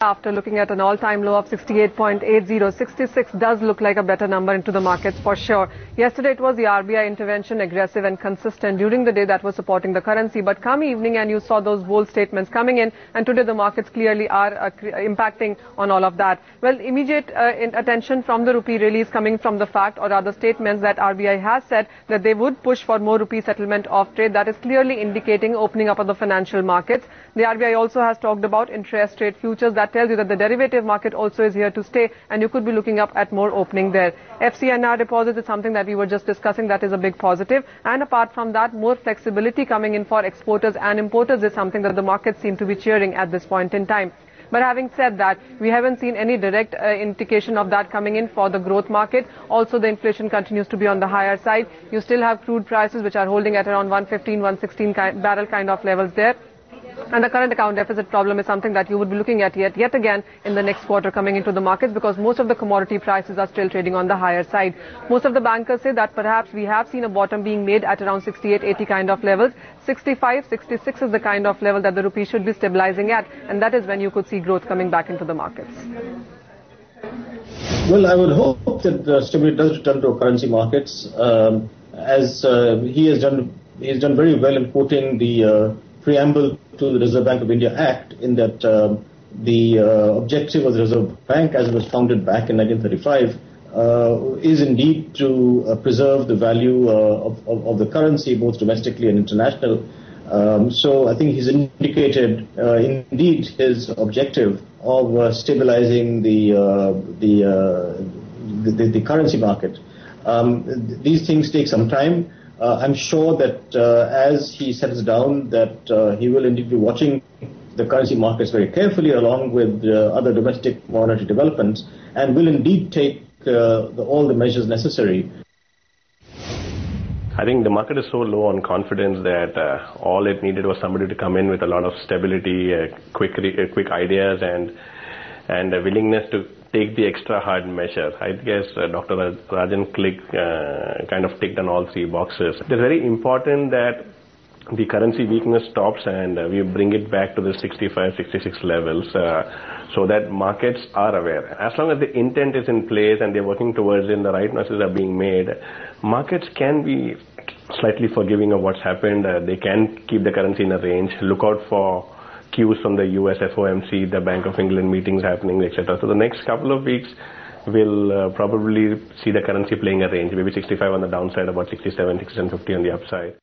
After looking at an all-time low of 68.80, 66 does look like a better number into the markets for sure. Yesterday it was the RBI intervention, aggressive and consistent during the day, that was supporting the currency. But come evening and you saw those bold statements coming in, and today the markets clearly are impacting on all of that. Well, immediate attention from the rupee really is coming from the fact, or rather statements, that RBI has said that they would push for more rupee settlement of trade. That is clearly indicating opening up of the financial markets. The RBI also has talked about interest rate futures. That tells you that the derivative market also is here to stay, and you could be looking up at more opening there. FCNR deposits is something that we were just discussing. That is a big positive. And apart from that, more flexibility coming in for exporters and importers is something that the markets seem to be cheering at this point in time. But having said that, we haven't seen any direct indication of that coming in for the growth market. Also, the inflation continues to be on the higher side. You still have crude prices which are holding at around 115, 116 barrel kind of levels there. And the current account deficit problem is something that you would be looking at yet again in the next quarter coming into the markets, because most of the commodity prices are still trading on the higher side. Most of the bankers say that perhaps we have seen a bottom being made at around 68, 80 kind of levels. 65, 66 is the kind of level that the rupee should be stabilizing at, and that is when you could see growth coming back into the markets. Well, I would hope that stability does return to currency markets, as he has done very well in quoting the preamble to the Reserve Bank of India Act, in that the objective of the Reserve Bank, as it was founded back in 1935, is indeed to preserve the value of the currency, both domestically and international. So I think he's indicated indeed his objective of stabilizing the currency market. These things take some time. I'm sure that as he settles down, that he will indeed be watching the currency markets very carefully, along with other domestic monetary developments, and will indeed take all the measures necessary. I think the market is so low on confidence that all it needed was somebody to come in with a lot of stability, quick ideas, and a willingness to take the extra hard measure. I guess Dr. Rajan kind of ticked on all three boxes. It is very important that the currency weakness stops and we bring it back to the 65, 66 levels, so that markets are aware. As long as the intent is in place and they're working towards it and the right measures are being made, markets can be slightly forgiving of what's happened. They can keep the currency in a range. Look out for cues from the US FOMC, the Bank of England meetings happening, etc. So the next couple of weeks will probably see the currency playing a range, maybe 65 on the downside, about 67, 67.50 on the upside.